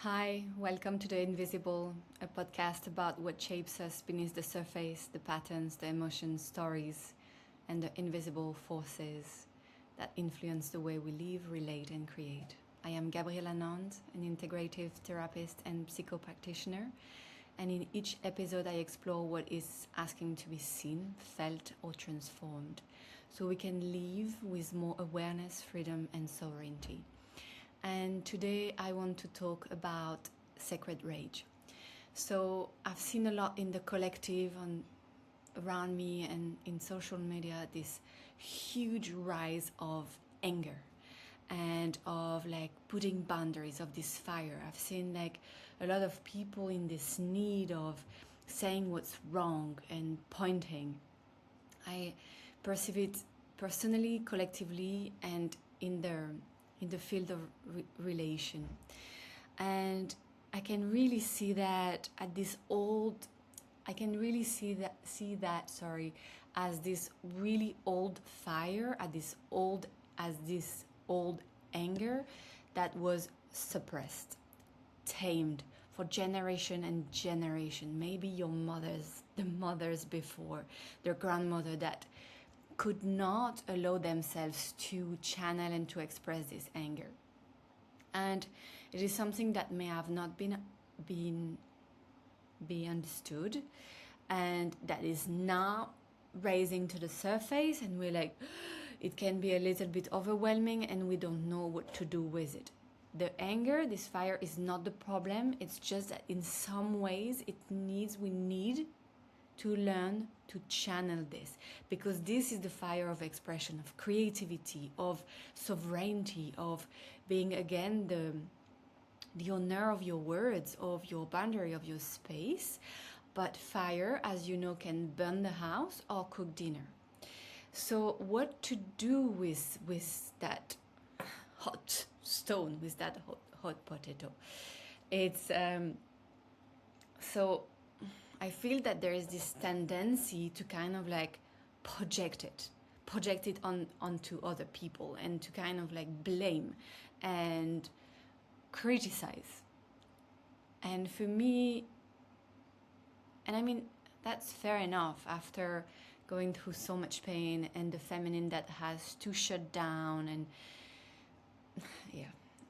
Hi, welcome to The Invisible, a podcast about what shapes us beneath the surface, the patterns, the emotions, stories, and the invisible forces that influence the way we live, relate, and create. I am Gabriela Nand, an integrative therapist and psychopractitioner, and in each episode I explore what is asking to be seen, felt, or transformed, so we can live with more awareness, freedom, and sovereignty. And today I want to talk about sacred rage. So I've seen a lot in the collective around me and in social media this huge rise of anger and of like putting boundaries, of this fire. I've seen like a lot of people in this need of saying what's wrong and pointing. I perceive it personally, collectively, and in the field of relation. And I can really see that at this old I can really see that as this really old fire, as this old anger that was suppressed, tamed for generation and generation. Maybe the mothers before, their grandmother that could not allow themselves to channel and to express this anger. And it is something that may have not been be understood, and that is now raising to the surface, and we're like, it can be a little bit overwhelming and we don't know what to do with it. The anger, this fire, is not the problem. It's just that in some ways we need to learn to channel this, because this is the fire of expression, of creativity, of sovereignty, of being again the owner of your words, of your boundary, of your space. But fire, as you know, can burn the house or cook dinner. So what to do with that hot stone, with that hot potato? It's so I feel that there is this tendency to kind of like project it onto other people, and to kind of like blame and criticize. And for me, and I mean, that's fair enough after going through so much pain and the feminine that has to shut down, and yeah,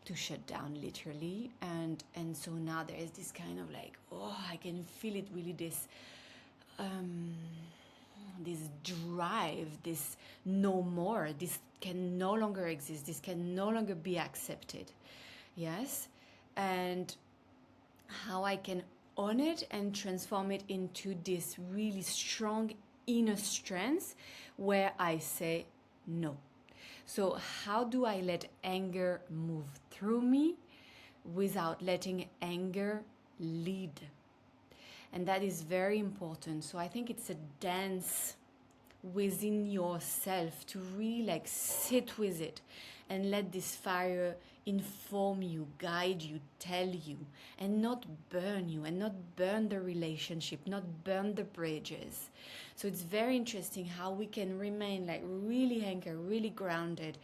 to shut down literally. And so now there is this kind of like, oh, I can feel it really, um this drive, this no more, this can no longer exist, this can no longer be accepted. Yes. And how I can own it and transform it into this really strong inner strength where I say no. So how do I let anger move through me without letting anger lead? And that is very important. So I think it's a dance within yourself to really like sit with it and let this fire inform you, guide you, tell you, and not burn you, and not burn the relationship, not burn the bridges. So it's very interesting how we can remain like really anchored, really grounded,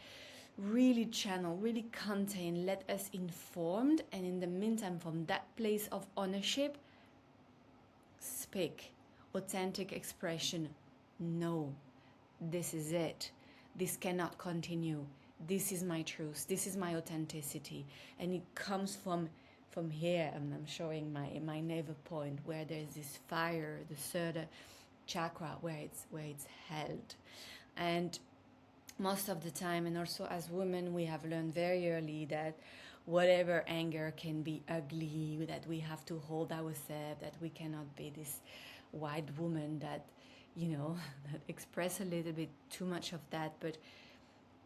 really channel, really contain, let us informed, and in the meantime, from that place of ownership, speak authentic expression. No, this is it. This cannot continue. This is my truth. This is my authenticity. And it comes from here, and I'm showing my navel point where there's this fire, the third chakra, where it's held. And most of the time, and also as women, we have learned very early that whatever anger can be ugly, that we have to hold ourselves, that we cannot be this white woman that, that express a little bit too much of that, but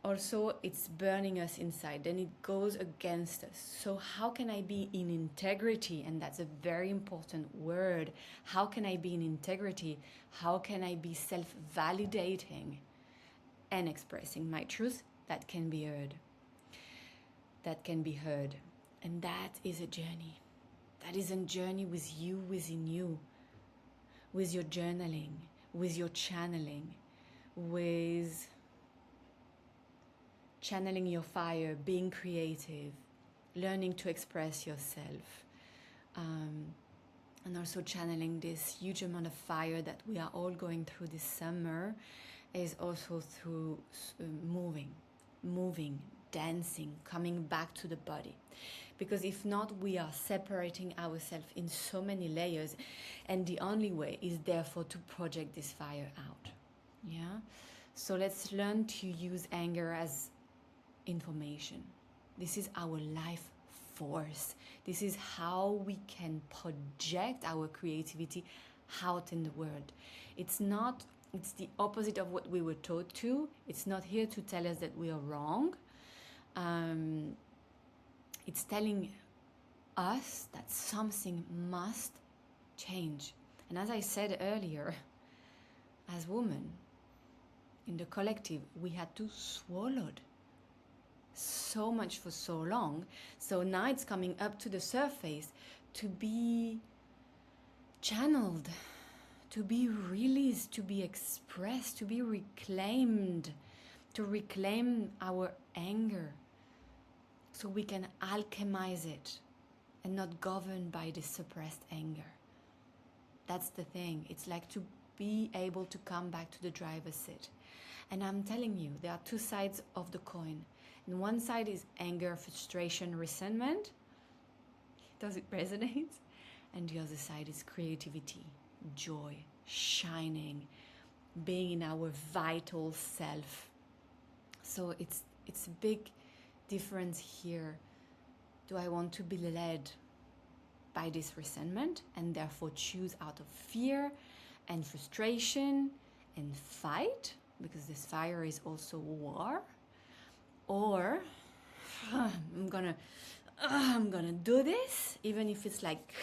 also it's burning us inside, then it goes against us. So how can I be in integrity? And that's a very important word. How can I be in integrity? How can I be self-validating and expressing my truth that can be heard? That can be heard. And that is a journey. That is a journey with you, within you, with your journaling, with your channeling, with channeling your fire, being creative, learning to express yourself, and also channeling this huge amount of fire that we are all going through this summer is also through moving, dancing, coming back to the body. Because if not, we are separating ourselves in so many layers, and the only way is therefore to project this fire out. Yeah? So let's learn to use anger as information. This is our life force. This is how we can project our creativity out in the world. It's the opposite of what we were taught to. It's not here to tell us that we are wrong. It's telling us that something must change. And as I said earlier, as women in the collective, we had to swallow so much for so long. So now it's coming up to the surface to be channeled, to be released, to be expressed, to be reclaimed, to reclaim our anger, so we can alchemize it and not govern by this suppressed anger. That's the thing. It's like to be able to come back to the driver's seat. And I'm telling you, there are two sides of the coin. And one side is anger, frustration, resentment. Does it resonate? And the other side is creativity, joy, shining, being in our vital self. So it's a big difference here. Do I want to be led by this resentment and therefore choose out of fear and frustration and fight, because this fire is also war? Or I'm gonna do this, even if it's like,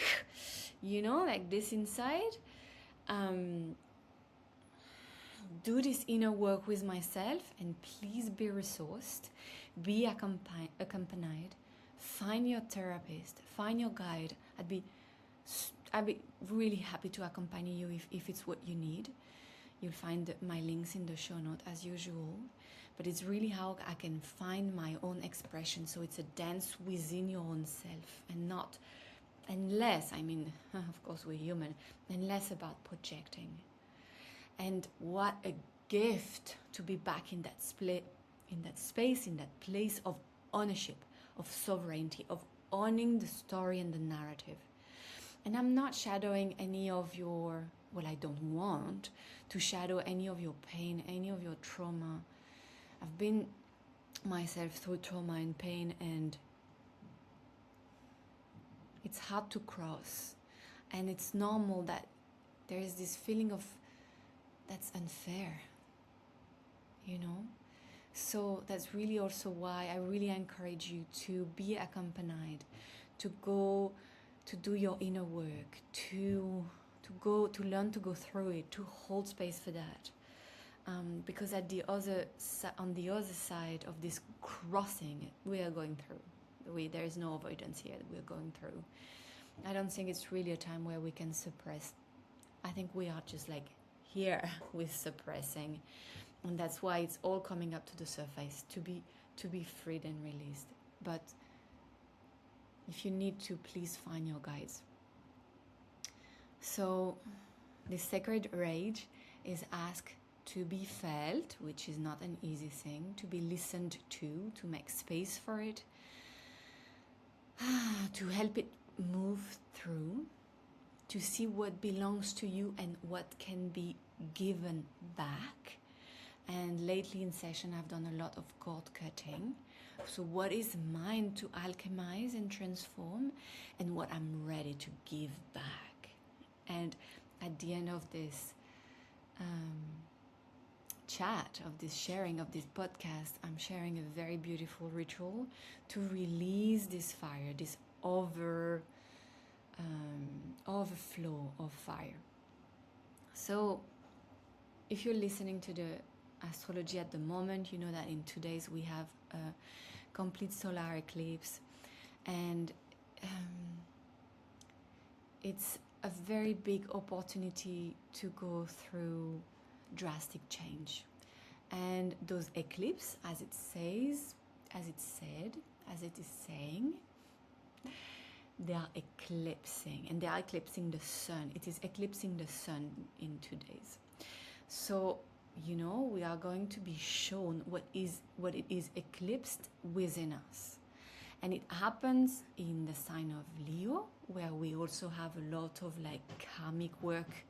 like this inside. Do this inner work with myself, and please be resourced, be accompanied, find your therapist, find your guide. I'd be really happy to accompany you if it's what you need. You'll find my links in the show note as usual. But it's really how I can find my own expression. So it's a dance within your own self, and less, of course we're human, and less about projecting. And what a gift to be back in that space, in that place of ownership, of sovereignty, of owning the story and the narrative. And I'm not shadowing any of your, I don't want to shadow any of your pain, any of your trauma. I've been myself through trauma and pain, and it's hard to cross. And it's normal that there is this feeling of that's unfair, So that's really also why I really encourage you to be accompanied, to go to do your inner work, to learn to go through it, to hold space for that. Because on the other side of this crossing we are going through, there is no avoidance here. We're going through. I don't think it's really a time where we can suppress. I think we are just like here with suppressing, and that's why it's all coming up to the surface to be freed and released. But if you need to, please find your guides. So the sacred rage is asked to be felt, which is not an easy thing, to be listened to make space for it, to help it move through, to see what belongs to you and what can be given back. And lately in session I've done a lot of cord cutting. So what is mine to alchemize and transform, and what I'm ready to give back. And at the end of this chat, of this sharing of this podcast, I'm sharing a very beautiful ritual to release this fire, this overflow of fire. So if you're listening to the astrology at the moment, you know that in 2 days we have a complete solar eclipse, and it's a very big opportunity to go through drastic change. And those eclipses, as it is saying, they are eclipsing, and they are eclipsing the sun. It is eclipsing the sun in 2 days. So, we are going to be shown what it is eclipsed within us. And it happens in the sign of Leo, where we also have a lot of karmic work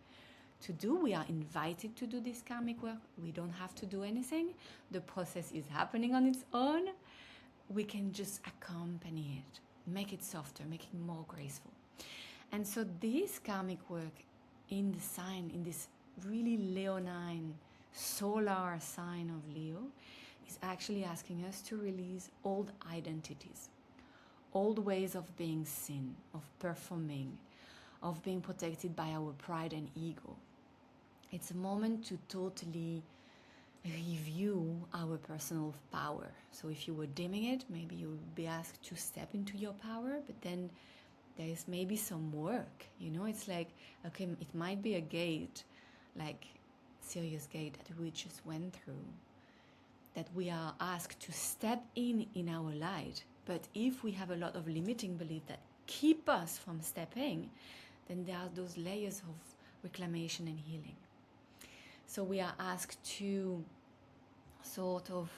to do. We are invited to do this karmic work. We don't have to do anything. The process is happening on its own. We can just accompany it, make it softer, make it more graceful. And so this karmic work in the sign, in this really leonine solar sign of Leo, is actually asking us to release old identities, old ways of being seen, of performing, of being protected by our pride and ego. It's a moment to totally review our personal power. So if you were dimming it, maybe you would be asked to step into your power, but then there's maybe some work. It's like, okay, it might be a gate, like serious gate that we just went through, that we are asked to step in our light. But if we have a lot of limiting beliefs that keep us from stepping, then there are those layers of reclamation and healing. So we are asked to sort of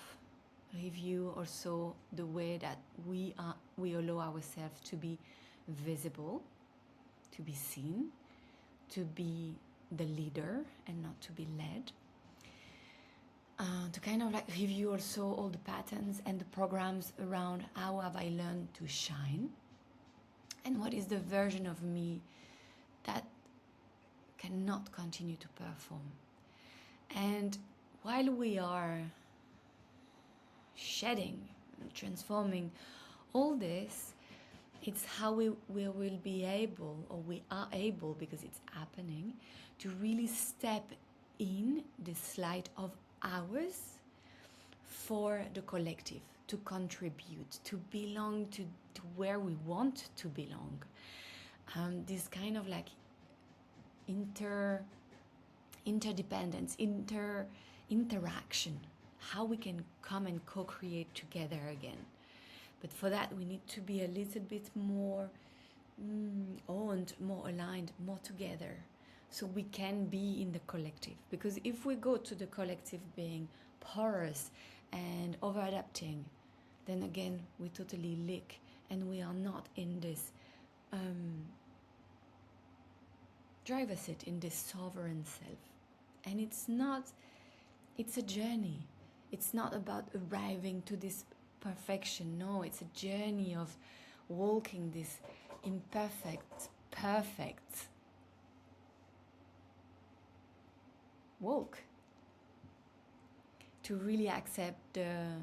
review also the way that we allow ourselves to be visible, to be seen, to be the leader and not to be led. To kind of review also all the patterns and the programs around how have I learned to shine, and what is the version of me that cannot continue to perform. And while we are shedding and transforming all this, it's how we will be able, or we are able, because it's happening, to really step in this light of ours for the collective, to contribute, to belong to where we want to belong. This kind of interdependence, interaction, how we can come and co-create together again. But for that, we need to be a little bit more owned, more aligned, more together, so we can be in the collective. Because if we go to the collective being porous and over-adapting, then again, we totally leak, and we are not in this driver's seat, in this sovereign self. And it's a journey. It's not about arriving to this perfection. No, it's a journey of walking this imperfect, perfect walk, to really accept I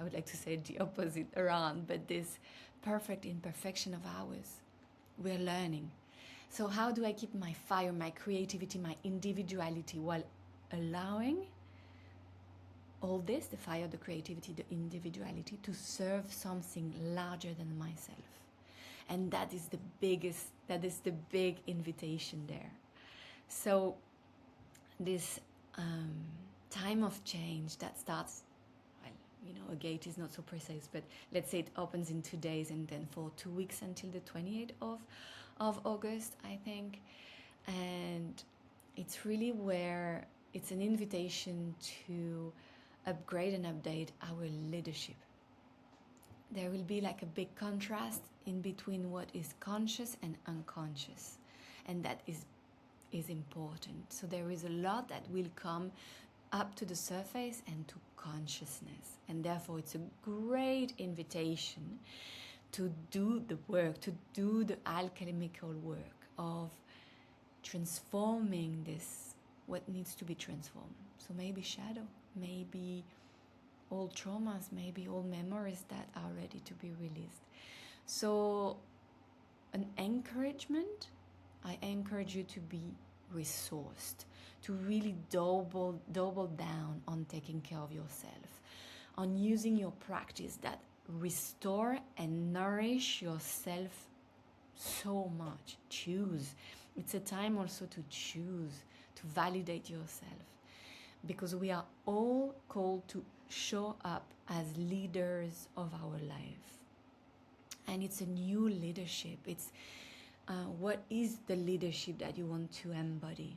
would like to say the opposite around, but this perfect imperfection of ours. We're learning. So how do I keep my fire, my creativity, my individuality, while allowing all this, the fire, the creativity, the individuality, to serve something larger than myself? And that is the big invitation there. So this time of change that starts, a gate is not so precise, but let's say it opens in 2 days, and then for 2 weeks until the 28th of August, I think. And it's really where it's an invitation to upgrade and update our leadership. There will be a big contrast in between what is conscious and unconscious, and that is important. So there is a lot that will come up to the surface and to consciousness, and therefore it's a great invitation to do the work, to do the alchemical work of transforming this, what needs to be transformed. So maybe shadow, maybe old traumas, maybe old memories that are ready to be released. So an encouragement, I encourage you to be resourced, to really double down on taking care of yourself, on using your practice that restore and nourish yourself so much. Choose. It's a time also to choose, to validate yourself, because we are all called to show up as leaders of our life. And it's a new leadership. It's what is the leadership that you want to embody?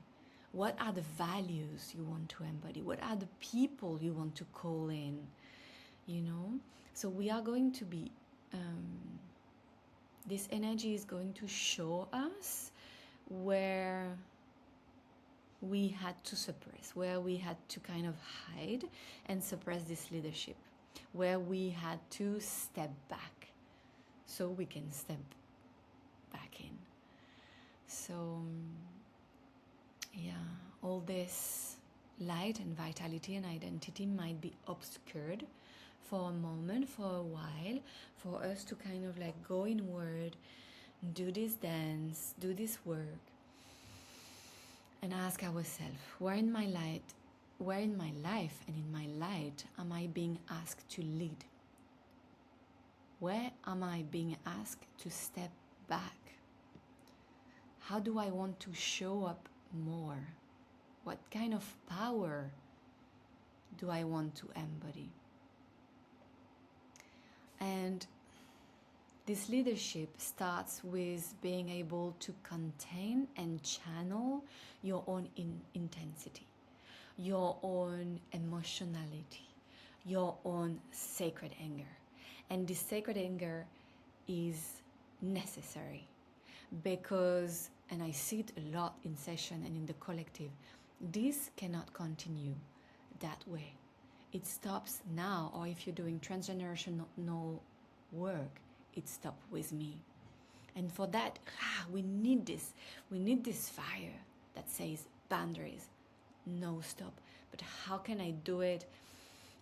What are the values you want to embody? What are the people you want to call in? You know? So we are going to be, this energy is going to show us where we had to suppress, where we had to kind of hide and suppress this leadership, where we had to step back so we can step back in. So yeah, all this light and vitality and identity might be obscured for a moment, for a while, for us to kind of like go inward, do this dance, do this work, and ask ourselves, where in my life and in my light am I being asked to lead? Where am I being asked to step back? How do I want to show up more? What kind of power do I want to embody? And this leadership starts with being able to contain and channel your own intensity, your own emotionality, your own sacred anger. And this sacred anger is necessary because, and I see it a lot in session and in the collective, this cannot continue that way. It stops now, or if you're doing transgenerational work, it stops with me. And for that, we need this. We need this fire that says boundaries, no stop. But how can I do it?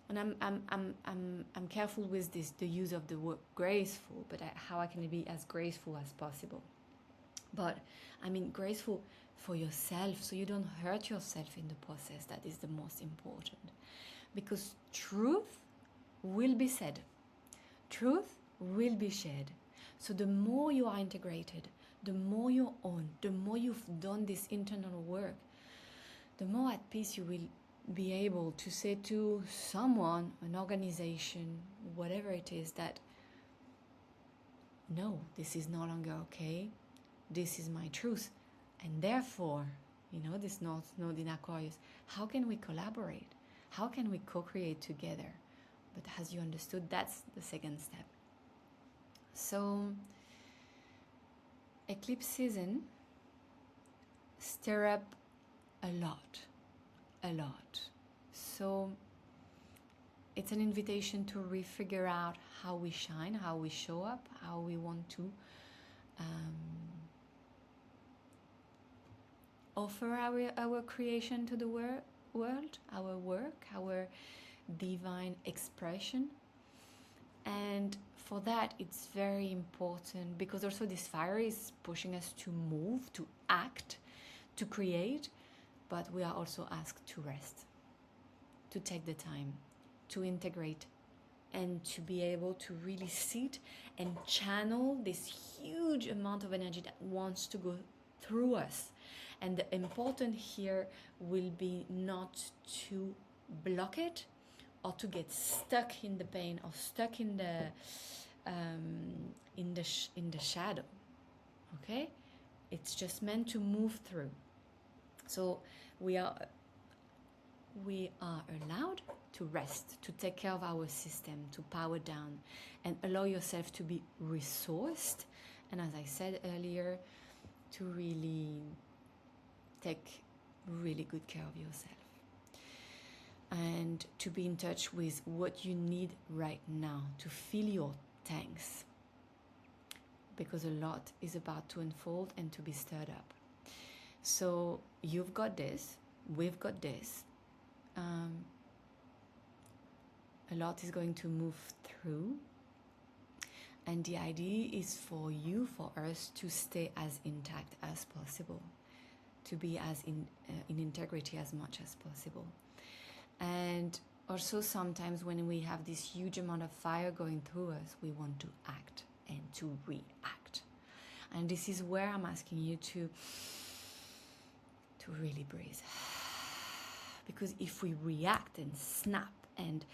And I'm careful with this, the use of the word graceful, but how I can be as graceful as possible. But I mean graceful for yourself, so you don't hurt yourself in the process. That is the most important. Because truth will be said. Truth will be shared. So the more you are integrated, the more you own, the more you've done this internal work, the more at peace you will be able to say to someone, an organization, whatever it is, that no, this is no longer okay. This is my truth. And therefore, this North Node in Aquarius, how can we collaborate? How can we co-create together? But as you understood, that's the second step. So, eclipse season stir up a lot. So, it's an invitation to refigure out how we shine, how we show up, how we want to offer our creation to the world, our work, our divine expression. And for that, it's very important, because also this fire is pushing us to move, to act, to create, but we are also asked to rest, to take the time, to integrate, and to be able to really sit and channel this huge amount of energy that wants to go through us. And the important here will be not to block it, or to get stuck in the pain, or stuck in the shadow. Okay, it's just meant to move through. So we are allowed to rest, to take care of our system, to power down, and allow yourself to be resourced. And as I said earlier, to really take really good care of yourself. And to be in touch with what you need right now to fill your tanks, because a lot is about to unfold and to be stirred up. So you've got this, we've got this. A lot is going to move through, and the idea is for us to stay as intact as possible, to be as in integrity as much as possible. And also sometimes when we have this huge amount of fire going through us, we want to act and to react. And this is where I'm asking you to really breathe. Because if we react and snap, and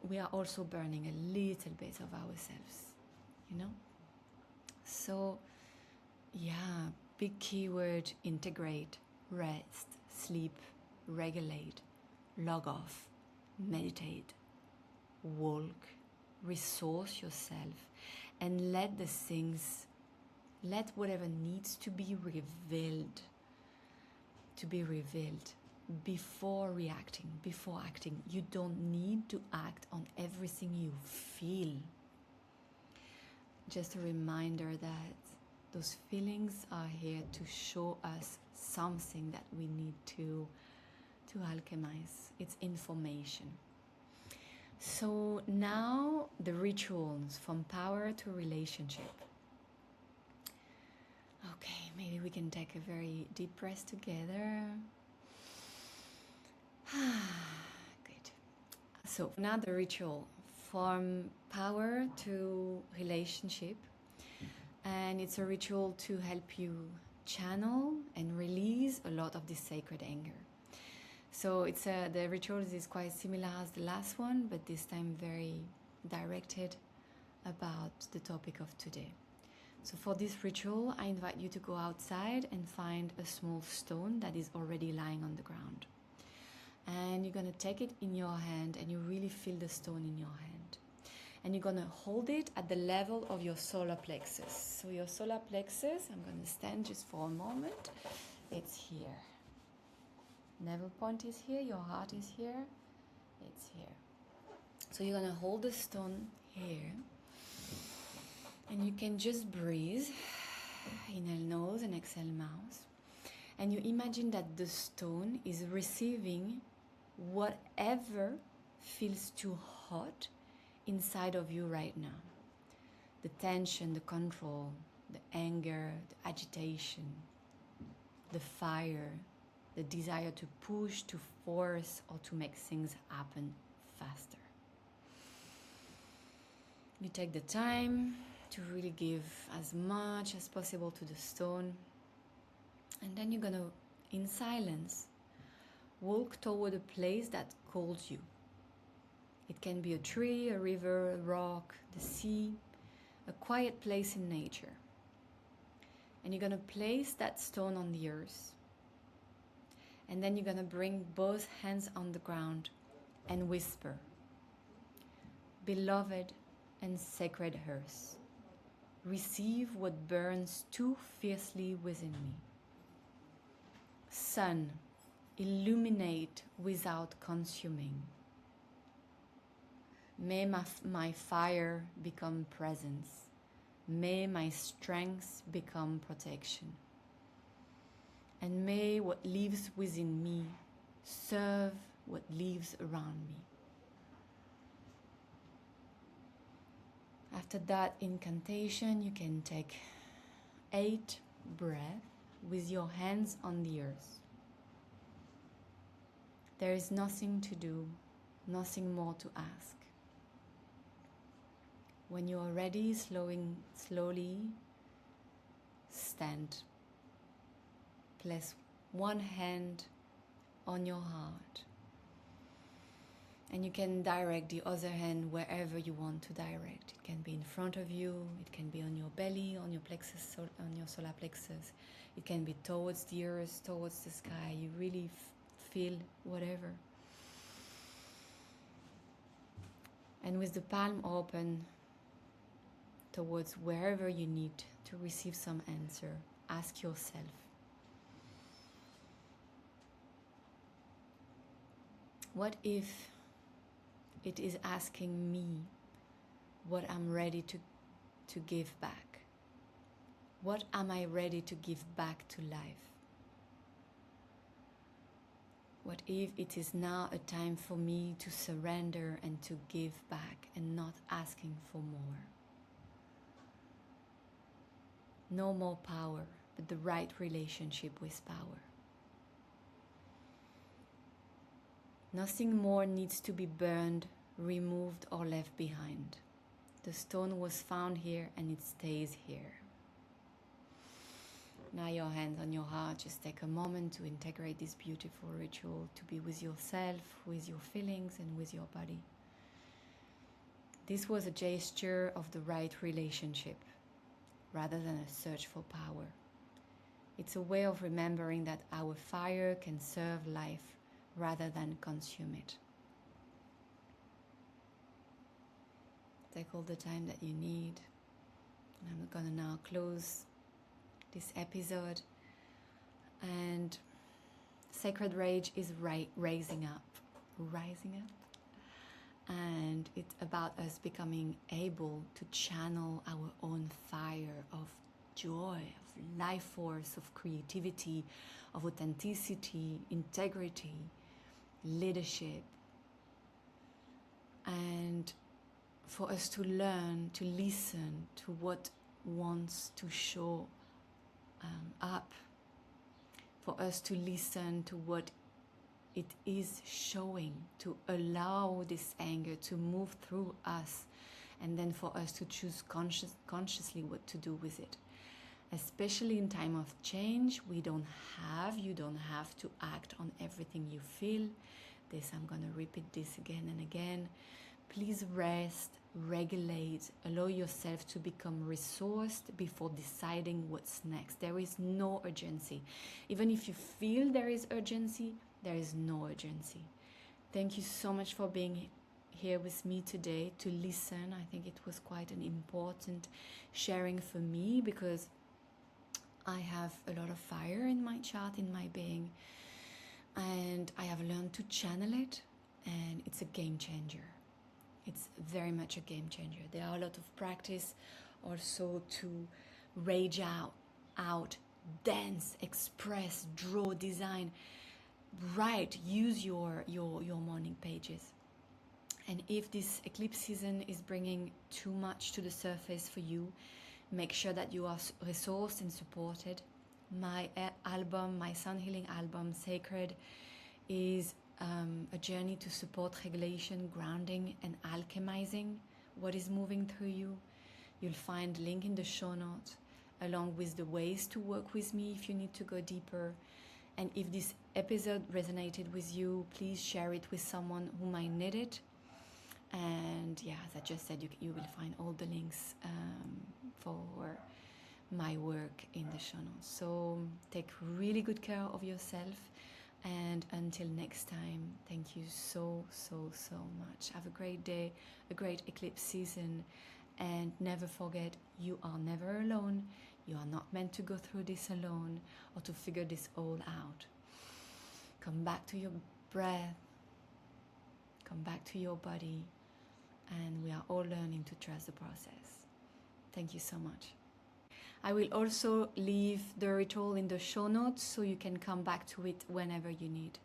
we are also burning a little bit of ourselves, So, yeah, big keyword: integrate, rest, sleep, regulate, log off, meditate, walk, resource yourself, and let the things, let whatever needs to be revealed before reacting, before acting. You don't need to act on everything you feel. Just a reminder that those feelings are here to show us something that we need to alchemize. It's information. So now the rituals from power to relationship. Okay, maybe we can take a very deep breath together. Good. So now the ritual from power to relationship, and it's a ritual to help you channel and release a lot of this sacred anger. So it's the ritual is quite similar as the last one, but this time very directed about the topic of today. So for this ritual, I invite you to go outside and find a small stone that is already lying on the ground. And you're going to take it in your hand, and you really feel the stone in your hand. And you're going to hold it at the level of your solar plexus. So your solar plexus, I'm going to stand just for a moment. It's here. Navel point is here, your heart is here, it's here. So you're going to hold the stone here. And you can just breathe. Inhale nose and exhale mouth. And you imagine that the stone is receiving whatever feels too hot inside of you right now. The tension, the control, the anger, the agitation, the fire, the desire to push, to force, or to make things happen faster. You take the time to really give as much as possible to the stone. And then you're gonna, in silence, walk toward a place that calls you. It can be a tree, a river, a rock, the sea, a quiet place in nature. And you're gonna place that stone on the earth. And then you're gonna bring both hands on the ground and whisper, "Beloved and sacred earth, receive what burns too fiercely within me. Sun, illuminate without consuming. May my fire become presence. May my strength become protection. And may what lives within me serve what lives around me." After that incantation, you can take 8 breaths with your hands on the earth. There is nothing to do, nothing more to ask. When you are ready, slowly stand. Place one hand on your heart. And you can direct the other hand wherever you want to direct. It can be in front of you, it can be on your belly, on your plexus, on your solar plexus. It can be towards the earth, towards the sky. You really feel whatever. And with the palm open towards wherever you need to receive some answer, ask yourself, what if it is asking me what I'm ready to give back? What am I ready to give back to life? What if it is now a time for me to surrender and to give back and not asking for more? No more power, but the right relationship with power. Nothing more needs to be burned, removed, or left behind. The stone was found here and it stays here. Now your hands on your heart, just take a moment to integrate this beautiful ritual, to be with yourself, with your feelings, and with your body. This was a gesture of the right relationship. rather than a search for power. It's a way of remembering that our fire can serve life rather than consume it. Take all the time that you need. I'm gonna now close this episode. And Sacred Rage is rising up. And it's about us becoming able to channel our own fire of joy, of life force, of creativity, of authenticity, integrity, leadership. And for us to learn to listen to what wants to show up, for us to listen to what it is showing, to allow this anger to move through us, and then for us to choose consciously what to do with it. Especially in time of change, you don't have to act on everything you feel. I'm going to repeat this again and again. Please rest, regulate, allow yourself to become resourced before deciding what's next. There is no urgency. Even if you feel there is urgency, there is no urgency. Thank you so much for being here with me today to listen. I think it was quite an important sharing for me because I have a lot of fire in my chart, in my being, and I have learned to channel it, and it's a game changer. It's very much a game changer. There are a lot of practice also to rage out, dance, express, draw, design, write, use your morning pages. And if this eclipse season is bringing too much to the surface for you, make sure that you are resourced and supported. My album, my sound healing album, Sacred, is a journey to support regulation, grounding, and alchemizing what is moving through you. You'll find a link in the show notes, along with the ways to work with me if you need to go deeper. And if this episode resonated with you, please share it with someone who might need it. And yeah, as I just said, you will find all the links for my work in the show notes. So take really good care of yourself. And until next time, thank you so much. Have a great day, a great eclipse season. And never forget, you are never alone. You are not meant to go through this alone or to figure this all out. Come back to your breath. Come back to your body. And we are all learning to trust the process. Thank you so much. I will also leave the ritual in the show notes so you can come back to it whenever you need.